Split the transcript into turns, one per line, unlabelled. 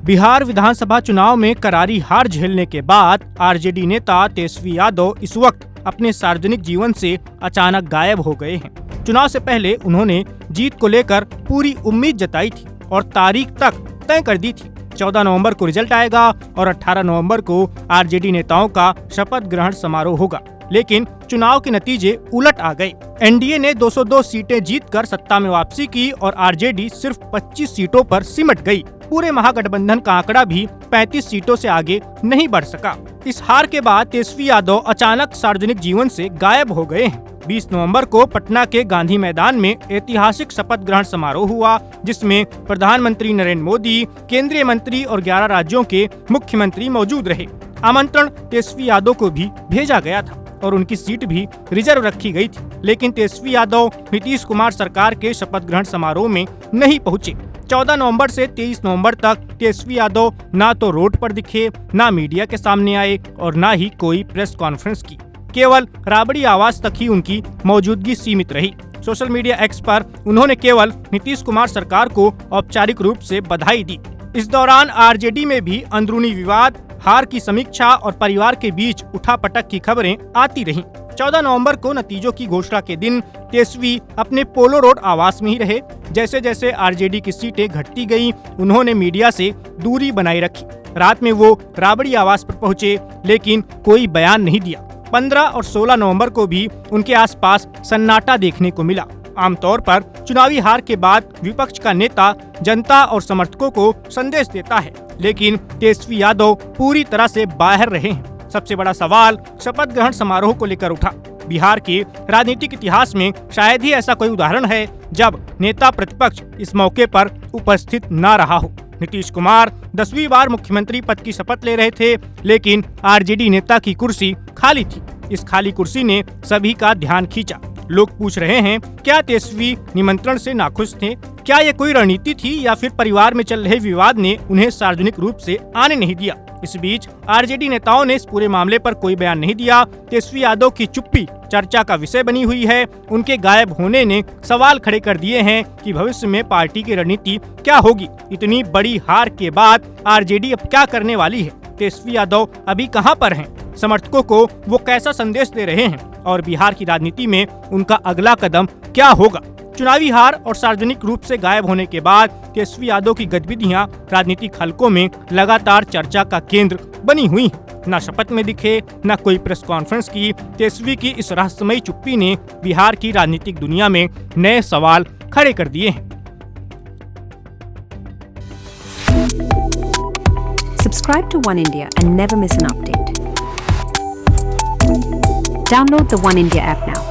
बिहार विधानसभा चुनाव में करारी हार झेलने के बाद आरजेडी नेता तेजस्वी यादव इस वक्त अपने सार्वजनिक जीवन से अचानक गायब हो गए हैं। चुनाव से पहले उन्होंने जीत को लेकर पूरी उम्मीद जताई थी और तारीख तक तय कर दी थी। 14 नवंबर को रिजल्ट आएगा और 18 नवंबर को आरजेडी नेताओं का शपथ ग्रहण समारोह होगा, लेकिन चुनाव के नतीजे उलट आ गए। एनडीए ने 202 सीटें जीतकर सत्ता में वापसी की और आरजेडी सिर्फ 25 सीटों पर सिमट गई। पूरे महागठबंधन का आंकड़ा भी 35 सीटों से आगे नहीं बढ़ सका। इस हार के बाद तेजस्वी यादव अचानक सार्वजनिक जीवन से गायब हो गए हैं। 20 नवंबर को पटना के गांधी मैदान में ऐतिहासिक शपथ ग्रहण समारोह हुआ, जिसमें प्रधानमंत्री नरेंद्र मोदी, केंद्रीय मंत्री और 11 राज्यों के मुख्यमंत्री मौजूद रहे। आमंत्रण तेजस्वी यादव को भी भेजा गया था और उनकी सीट भी रिजर्व रखी गई थी, लेकिन तेजस्वी यादव नीतीश कुमार सरकार के शपथ ग्रहण समारोह में नहीं पहुंचे। 14 नवंबर से 23 नवंबर तक तेजस्वी यादव ना तो रोड पर दिखे, ना मीडिया के सामने आए और ना ही कोई प्रेस कॉन्फ्रेंस की। केवल राबड़ी आवाज तक ही उनकी मौजूदगी सीमित रही। सोशल मीडिया एक्स पर उन्होंने केवल नीतीश कुमार सरकार को औपचारिक रूप से बधाई दी। इस दौरान आरजेडी में भी अंदरूनी विवाद, हार की समीक्षा और परिवार के बीच उठापटक की खबरें आती रहीं। 14 नवंबर को नतीजों की घोषणा के दिन तेजस्वी अपने पोलो रोड आवास में ही रहे। जैसे जैसे आरजेडी की सीटें घटती गईं, उन्होंने मीडिया से दूरी बनाए रखी। रात में वो राबड़ी आवास पर पहुंचे, लेकिन कोई बयान नहीं दिया। 15 और 16 नवंबर को भी उनके आसपास सन्नाटा देखने को मिला। आमतौर पर चुनावी हार के बाद विपक्ष का नेता जनता और समर्थकों को संदेश देता है, लेकिन तेजस्वी यादव पूरी तरह से बाहर रहे हैं। सबसे बड़ा सवाल शपथ ग्रहण समारोह को लेकर उठा। बिहार के राजनीतिक इतिहास में शायद ही ऐसा कोई उदाहरण है जब नेता प्रतिपक्ष इस मौके पर उपस्थित न रहा हो। नीतीश कुमार 10वीं बार मुख्यमंत्री पद की शपथ ले रहे थे, लेकिन आरजेडी नेता की कुर्सी खाली थी। इस खाली कुर्सी ने सभी का ध्यान खींचा। लोग पूछ रहे हैं, क्या तेजस्वी निमंत्रण से नाखुश थे? क्या ये कोई रणनीति थी या फिर परिवार में चल रहे विवाद ने उन्हें सार्वजनिक रूप से आने नहीं दिया? इस बीच आरजेडी नेताओं ने इस पूरे मामले पर कोई बयान नहीं दिया। तेजस्वी यादव की चुप्पी चर्चा का विषय बनी हुई है। उनके गायब होने ने सवाल खड़े कर दिए हैं कि भविष्य में पार्टी की रणनीति क्या होगी। इतनी बड़ी हार के बाद आरजेडी अब क्या करने वाली है? तेजस्वी यादव अभी कहां पर हैं? समर्थकों को वो कैसा संदेश दे रहे हैं और बिहार की राजनीति में उनका अगला कदम क्या होगा? चुनावी हार और सार्वजनिक रूप से गायब होने के बाद तेजस्वी यादव की गतिविधियां राजनीतिक हलकों में लगातार चर्चा का केंद्र बनी हुई हैं। न शपथ में दिखे, न कोई प्रेस कॉन्फ्रेंस की। तेजस्वी की इस रहस्यमयी चुप्पी ने बिहार की राजनीतिक दुनिया में नए सवाल खड़े कर दिए हैं।
Subscribe to One India and never miss an update. Download the One India app now.